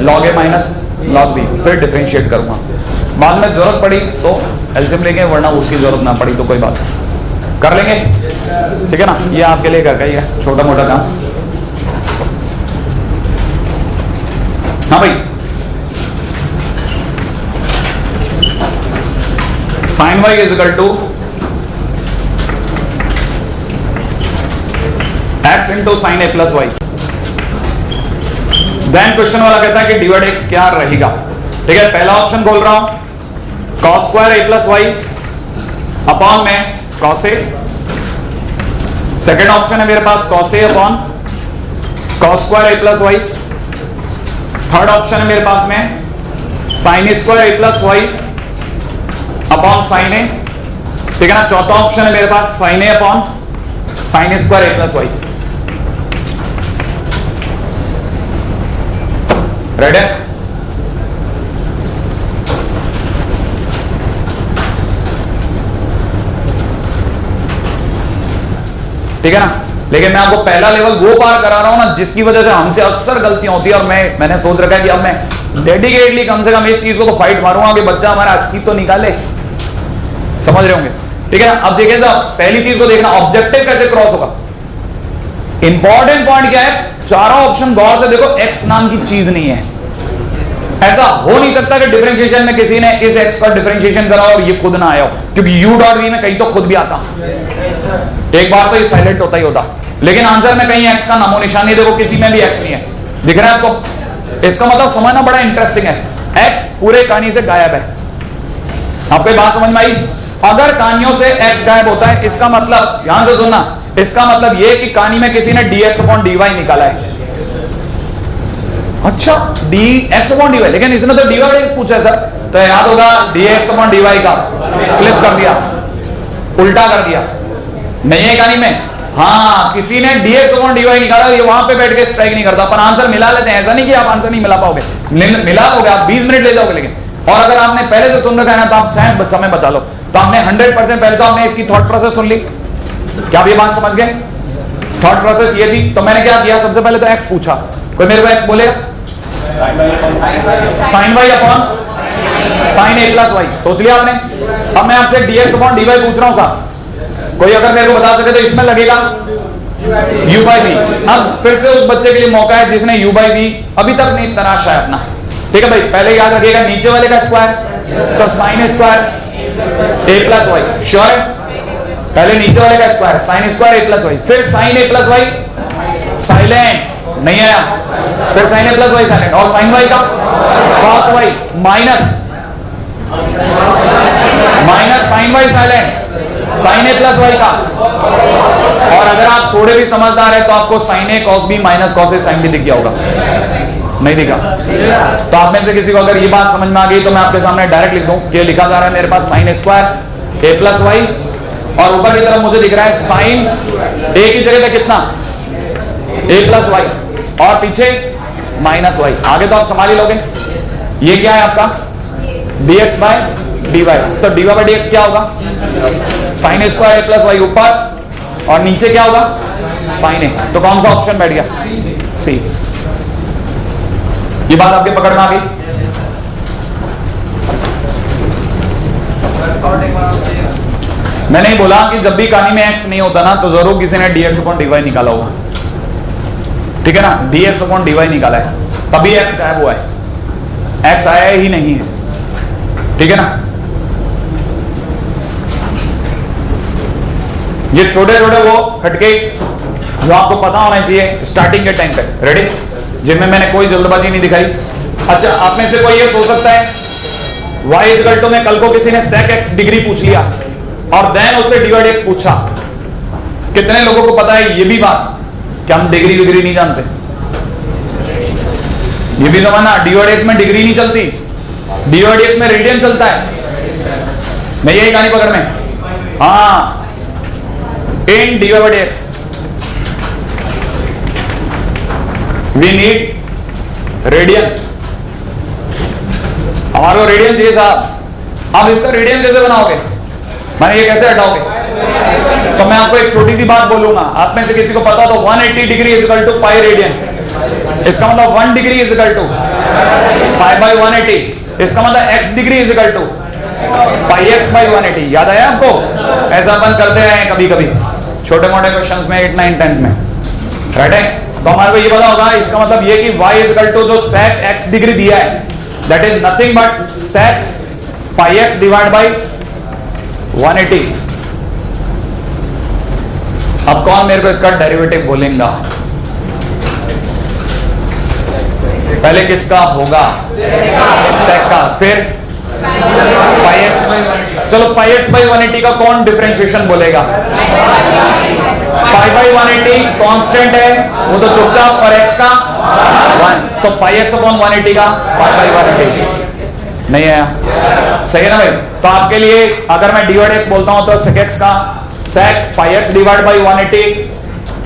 log a minus log b, फिर डिफरेंशिएट करूंगा। बाद में जरूरत पड़ी तो एलसीएम लेंगे, वरना उसकी जरूरत ना पड़ी तो कोई बात कर लेंगे, ठीक है ना? ये आपके लिए क्या है, छोटा मोटा काम। हाँ भाई, sin y is equal to x into sin a plus y। Then question वाला कहता है कि dy dx क्या रहेगा, ठीक है? पहला ऑप्शन बोल रहा हूं cos square a plus y upon में cos a। सेकेंड ऑप्शन है मेरे पास cos a upon cos square a plus y. Third option है मेरे पास में sin square a plus y upon sine a, ठीक है ना? चौथा ऑप्शन है मेरे पास sine a upon sine square a plus y. Ready? ठीक है ना। लेकिन मैं आपको पहला लेवल वो पार करा रहा हूं ना जिसकी वजह से हमसे अक्सर गलतियां होती है, और मैंने सोच रखा है कि अब मैं डेडिकेटली कम से कम इस चीज को फाइट मारूंगा कि बच्चा हमारा अस्की तो निकाले, समझ रहे होंगे, ठीक है ना। अब देखिए साहब, पहली चीज को देखना, ऑब्जेक्टिव कैसे क्रॉस होगा। इंपॉर्टेंट पॉइंट क्या है, चारों ऑप्शन गौर से देखो, एक्स नाम की चीज नहीं है। ऐसा हो नहीं सकता कि डिफरेंशिएशन में किसी ने इस एक्स का डिफरेंशिएशन करा और ये खुद ना आया हो, क्योंकि यू डॉट वी में कहीं तो खुद भी आता, एक बार तो ये साइलेंट होता ही होता। लेकिन आंसर में कहीं एक्स का नामो निशान नहीं, देखो किसी में भी एक्स नहीं है, दिख रहा है आपको। इसका मतलब समझना बड़ा इंटरेस्टिंग है, एक्स पूरे कहानी से गायब है। आपको ये बात समझ में आई? अगर कहानियों से एक्स गायब होता है, इसका मतलब, ध्यान से सुनना, इसका मतलब ये कि कहानी में किसी ने dx अपॉन dy निकाला है। अच्छा, dx अपॉन dy, लेकिन इसने तो dy dx पूछा है सर, तो याद होगा dx अपॉन dy का फ्लिप कर दिया, उल्टा कर दिया, नहीं है कहानी में। हाँ, किसी ने dx अपॉन dy निकाला, ये वहां पे बैठ के स्ट्राइक नहीं करता, पर आंसर मिला लेते हैं। ऐसा नहीं कि आप आंसर नहीं मिला पाओगे, मिला लोगे आप, 20 मिनट ले जाओगे। लेकिन और अगर आपने पहले से सुन रखा है ना, तो आप समय बचा लो। तो आपने 100% पहले तो आपने इसकी थॉट प्रोसेस सुन ली, क्या आप ये बात समझ गए? थॉट प्रोसेस ये थी, तो मैंने क्या किया, सबसे पहले तो एक्स पूछा, कोई मेरे को एक्स बोलेगा? Sign Y upon sine a plus Y, सोच लिया आपने। अब मैं आपसे dx अपॉन dy पूछ रहा हूं साहब, कोई अगर मेरे को बता सके तो इसमें लगेगा u बाई वी। अब फिर से उस बच्चे के लिए मौका है जिसने u बाई वी अभी तक नहीं तराशा है अपना, ठीक है भाई। पहले याद रखिएगा नीचे वाले का स्क्वायर, तो sine square a plus y, sure है? पहले नीचे वाले का square, sine square a plus y, फिर sine a plus y silent नहीं आया, फिर sine a plus y silent, और साइन वाई का cos y minus sine y silent, sine a plus y का। और अगर आप थोड़े भी समझदार है तो आपको sign A cos B minus cos A sign भी दिख गया होगा, नहीं दिखा? तो आप में से किसी को अगर ये बात समझ में आ गई तो मैं आपके सामने डायरेक्ट लिख दूं कि लिखा जा रहा है मेरे पास sign square a plus Y, और ऊपर की तरफ मुझे दिख रहा है साइन ए की जगह पे कितना, ए प्लस वाई, और पीछे माइनस वाई। आगे तो आप संभाल ही लोगे। ये क्या है आपका dx बाय dy, तो dy बाय dx क्या होगा, sign square a plus Y ऊपर, और नीचे क्या होगा, साइन ए। तो कौन सा ऑप्शन बैठ गया, सी। ये बात आपके पकड़ में आ गई? मैं नहीं बोला कि जब भी कहानी में x नहीं होता ना, तो जरूर किसी ने dx अपॉन dy निकाला होगा, ठीक है ना। dx अपॉन dy निकाला है, तभी x गायब हुआ है, x आया ही नहीं है, ठीक है ना। ये छोटे छोटे वो खटके जो आपको पता होना चाहिए स्टार्टिंग के टाइम पे, रेडी, जिनमें मैंने कोई जल्दबाजी नहीं दिखाई। अच्छा, आप में से कोई ये सोच सकता है y इक्वल टू में कल को किसी ने sec x डिग्री पूछ लिया और देन उससे डिवाइड x पूछा। कितने लोगों को पता है ये भी बात कि हम डिग्री विग्री नहीं जानते? ये भी जमाना डिवाइड x में डिग्री नहीं चलती, डिवाइड x में रेडियन चलता है। नहीं यही कहानी पकड़ में? हाँ, in divide x we need radian, हमारे को रेडियन चाहिए साहब। अब इसका रेडियन कैसे बनाओगे, माने ये कैसे हटाओगे? तो मैं आपको एक छोटी सी बात बोलूंगा, आप में से किसी को पता तो 180 degree is equal to pi radian, इसका मतलब 1 degree is equal to pi by 180, इसका मतलब x degree is equal to pi x by 180। याद आया आपको? ऐसा अपन करते हैं कभी कभी छोटे मोटे क्वेश्चंस में 8, 9, 10 में, राइट है? तो हमारे को ये पता होगा, इसका मतलब ये कि y इज इक्वल टू जो sec x डिग्री दिया है that is nothing but sec pi x divide by 180। अब कौन मेरे को इसका डेरिवेटिव बोलेगा? पहले किसका होगा? sec का, फिर पाई x बाई 180। चलो पाई x बाई 180 का कौन डिफरेंशिएशन बोलेगा? पाई बाई 180 कांस्टेंट है वो तो चुपचाप, और x का 1, तो पाई x अपॉन 180 का पाई बाई 180 नहीं आया, सही है ना भाई? तो आपके लिए अगर मैं डिवाइड x बोलता हूं तो sec x का sec pi x divide by 180,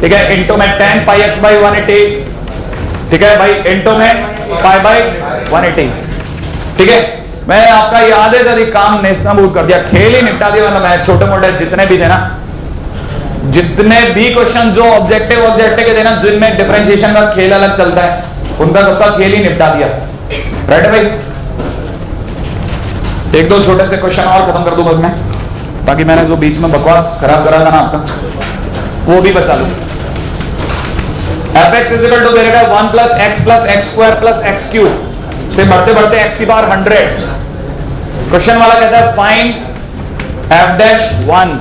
ठीक है, इनटू में tan पाई x बाई 180, ठीक है भाई, इनटू में पाई बाई 180, ठीक है। मैं आपका ये आधे से अधिक काम नेस्तनाबूद कर दिया, खेल ही निपटा दिया। मतलब मैं छोटे मोटे जितने भी थे ना जितने भी क्वेश्चन जो ऑब्जेक्टिव के देना जिनमें डिफरेंशिएशन का खेल अलग चलता है, उनका सबका खेल ही निपटा दिया। राइट है भाई? एक दो छोटे से क्वेश्चन और खत्म कर दूं बस मैं, ताकि मैंने जो बीच में बकवास खराब करा था ना आपका, वो भी बचा लूं। fx इज इक्वल टू दे रखा है 1 plus x plus x square plus x cube से बढ़ते बढ़ते x की पावर 100। क्वेश्चन वाला कहता है फाइंड f डैश 1।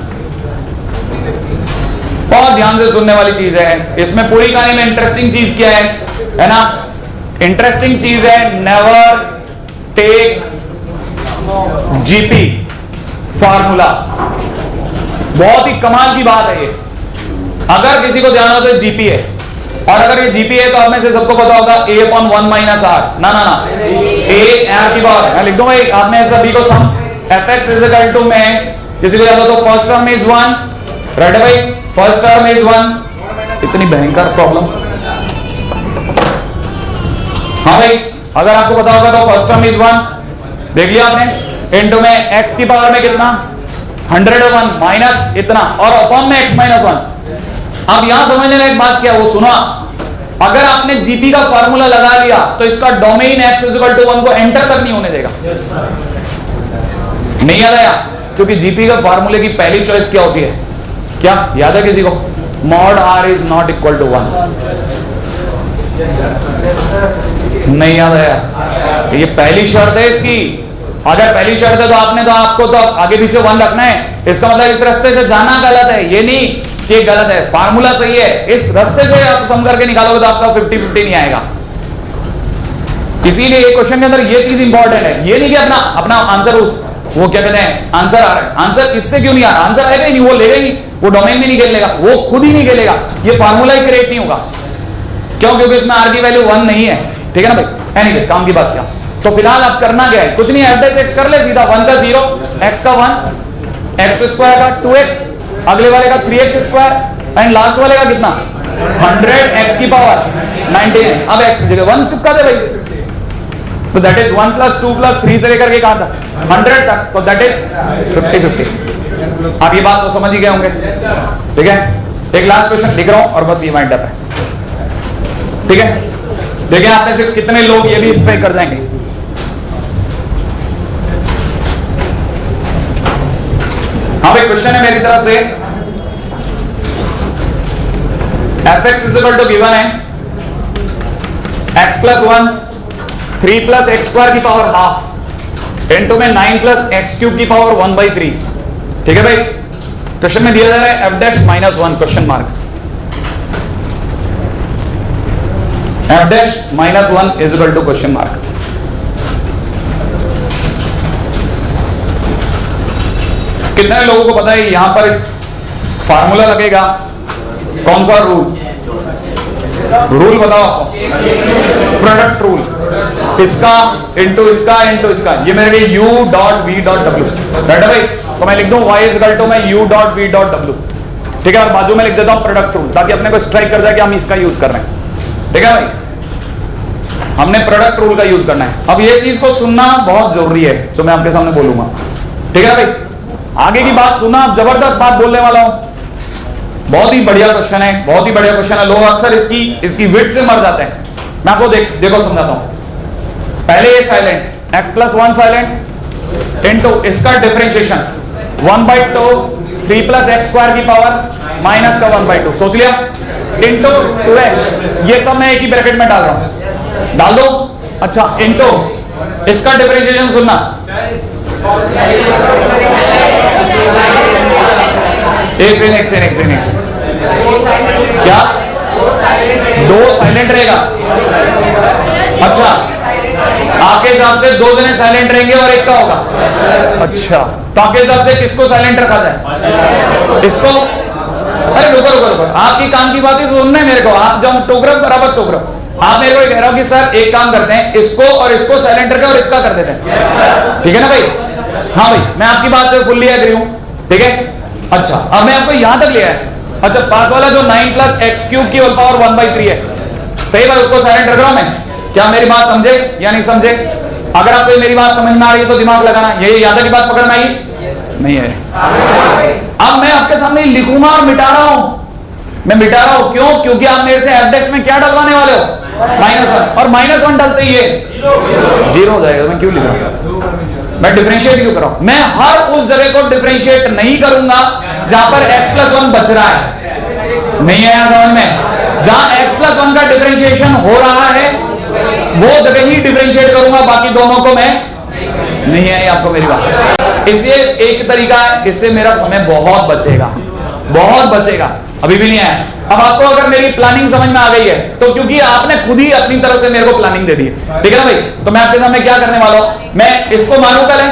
बहुत ध्यान से सुनने वाली चीज है इसमें। पूरी कहानी में इंटरेस्टिंग चीज क्या है ना? इंटरेस्टिंग चीज है नेवर टेक जीपी फार्मूला। बहुत ही कमाल की बात है ये। अगर किसी को ध्यान हो तो जीपी है, और अगर ये जीपी है तो आप में से सबको पता होगा a अपॉन 1 माइनस आर। ना ना ना, a r की पावर। मैं लिख दूं भाई आप में सभी को सम fx इज इक्वल टू, में किसी को याद हो तो फर्स्ट टर्म इज 1। राइट है भाई? First term is 1। इतनी भयंकर प्रॉब्लम। हाँ भाई, अगर आपको पता होगा तो फर्स्ट टर्म इज 1, देख लिया आपने। इनटू में x की पावर में कितना 101 माइनस इतना, और अपॉन में x माइनस 1। अब यहां समझने लायक बात क्या, वो सुना। अगर आपने जीपी का फार्मूला लगा लिया तो इसका domain x is equal to 1 को एंटर तक नहीं होने देगा। नहीं याद आया? क्योंकि जीपी का फार्मूले की पहली चॉइस क्या होती है? क्या याद है किसी को? Mod r is not equal to 1। नहीं याद आया? ये पहली शर्त है इसकी। अगर पहली शर्त है तो आपको तो आगे पीछे 1 रखना है। इसका मतलब इस रास्ते से जाना गलत है, ये नहीं कि गलत है। फार्मूला सही है, इस रास्ते से आप सम करके निकालोगे तो आपका 50-50 नहीं आएगा। इसीलिए ये क्वेश्चन के अंदर ये चीज इंपॉर्टेंट है। ये नहीं कि अपना आंसर वो क्या कहते हैं आंसर आ रहा है। आंसर इससे क्यों नहीं आ रहा? आंसर आएगा ही नहीं, वो लेगा ही, वो डोमेन में नहीं खेलेगा, वो खुद ही नहीं खेलेगा। ये फार्मूला ही क्रिएट नहीं होगा। क्यों? क्योंकि इसमें आर की वैल्यू 1 नहीं है। ठीक है ना भाई? एनीवे, काम की बात क्या। तो फिलहाल आप करना क्या है? कुछ नहीं, f डैश x कर ले सीधा। 1 का 0, x का 1, x स्क्वायर का 2x, अगले वाले का 3x स्क्वायर, एंड लास्ट वाले का कितना 100, x की पावर 99। अब x की जगह 1 चिपका दे भाई। तो दैट इज 1 प्लस 2 प्लस 3 से लेकर के कहां तक 100 तक, तो दैट इज 50-50। आप ये बात तो समझ ही गए होंगे। ठीक है, एक लास्ट क्वेश्चन लिख रहा हूं और बस ये वाइंड अप है। ठीक है, देखें आप में से कितने लोग ये भी इस पे कर जाएंगे। हाँ भाई, क्वेश्चन है मेरी तरफ से। fx is equal to given है x plus 1 3 plus x square की पावर हाफ इनटू में 9 प्लस एक्स क्यूब की पावर 1/3। ठीक है भाई? क्वेश्चन में दिया जा रहा है f dash minus 1 question mark. f dash minus 1 is equal to question mark. कितने लोगों को पता है यहां पर फार्मूला लगेगा? कौन सा रूल? रूल बताओ आपको। Product rule. इसका इंटू इसका इंटू इसका, ये मेरे लिए u dot v dot w। Right है भाई? तो मैं लिख दूं y इज इक्वल टू मैं u dot v dot w। ठीक है, और बाजू में लिख देता हूं प्रोडक्ट रूल, ताकि अपने को स्ट्राइक कर जाए कि हम इसका यूज कर रहे हैं। ठीक है भाई? हमने प्रोडक्ट रूल का यूज करना है। अब ये चीज को सुनना बहुत जरूरी है जो मैं आपके सामने बोलूंगा। ठीक है भाई? आगे की बात सुनना, जबरदस्त बात बोलने वाला हूं। बहुत ही बढ़िया क्वेश्चन है, बहुत ही बढ़िया क्वेश्चन है। लोग अक्सर इसकी विड्थ से मर जाते हैं। मैं आपको देखो समझाता हूं। पहले ये silent x plus 1 silent into इसका डिफरेंशिएशन 1/2 3 प्लस एक्स स्क्वायर की पावर माइनस का 1/2, सोच लिया, इनटू 2x। ये सब मैं एक ही ब्रैकेट में डाल रहा हूं, डाल दो। अच्छा, इनटू इसका डिफरेंशिएशन सुनना, एक सेकंड क्या 2 साइलेंट रहेगा? अच्छा, आपके हिसाब से 2 जने साइलेंट रहेंगे और एक का होगा। अच्छा, तो आपके हिसाब से किसको साइलेंट रखा जाए? इसको? अरे रुको, आपकी काम की बात है सुनना है मेरे को। आप जब टोकरब बराबर टोकरब, आप मेरे को कह रहे हो कि सर एक काम करते हैं, इसको और इसको साइलेंट रखें और इसका कर देते हैं। ठीक है ना भाई? हाँ भाई, मैं आपकी बात से फुल्ली एग्री हूं। ठीक है, अच्छा, अब मैं आपको यहां तक ले आया। अच्छा, पास वाला जो 9 प्लस एक्स क्यूब की होल पावर 1/3 है, सही बात, उसको साइलेंट रख रहा हूं मैं। क्या मेरी बात समझे या नहीं समझे? अगर आपको मेरी बात समझ में आ रही है तो दिमाग लगाना। ये याद की बात पकड़ में आई? नहीं है। अब मैं आपके सामने लिखूंगा और मिटा रहा हूं, मैं मिटा रहा हूं क्यों? क्योंकि आप मेरे से f' में क्या डलवाने वाले हो? -1, और -1 डलते ही ये 0 हो जाएगा। मैं क्यों लिख रहा हूं? मैं डिफरेंशिएट क्यों कर रहा हूं? मैं हर उस जगह को डिफरेंशिएट नहीं करूंगा जहां पर x+1 बच रहा है। नहीं है यहां समझ में? जहां x+1 का डिफरेंशिएशन हो रहा है वो जगह ही डिफरेंशिएट करूंगा, बाकी दोनों को मैं नहीं है। आपको मेरी बात, इससे एक तरीका है, इससे मेरा समय बहुत बचेगा, बहुत बचेगा। अभी भी नहीं आया। अब आपको अगर मेरी प्लानिंग समझ में आ गई है तो क्योंकि आपने खुद ही अपनी तरफ से मेरे को प्लानिंग दे दी है, ठीक है ना भाई? तो मैं आपके सामने क्या करने वाला हूं, मैं इसको मानू पहले,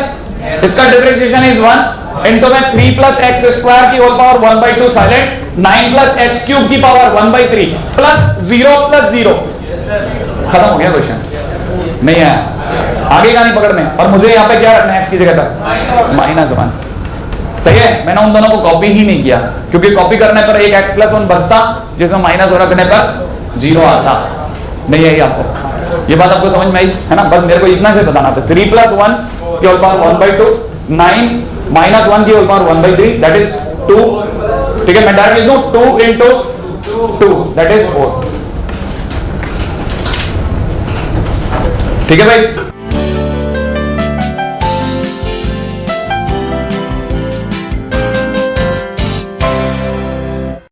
इसका डिफरेंशिएशन इज 1 इनटू में 3 + x² की होल पावर 1/2 साइलेंट 9 + x³ की पावर 1/3 प्लस 0 + 0। खत्म हो गया क्वेश्चन। नहीं आया, आगे का नहीं पकड़ने। और मुझे यहाँ पे क्या रखना है x की जगह पर? -1। सही है, मैंने उन दोनों को कॉपी ही नहीं किया क्योंकि कॉपी करने पर एक x+1 बचता जिसमें माइनस रखने पर 0 आता। नहीं है आपको ये बात आपको समझ में आई है ना? बस मेरे को इतना से बताना था। 3 + 1 की होल पावर 1/2 9 -1 की होल पावर 1/3 दैट इज 2। ठीक है, मैं डायरेक्ट लिख दूं 2 × 2 दैट इज 4। ठीक है भाई।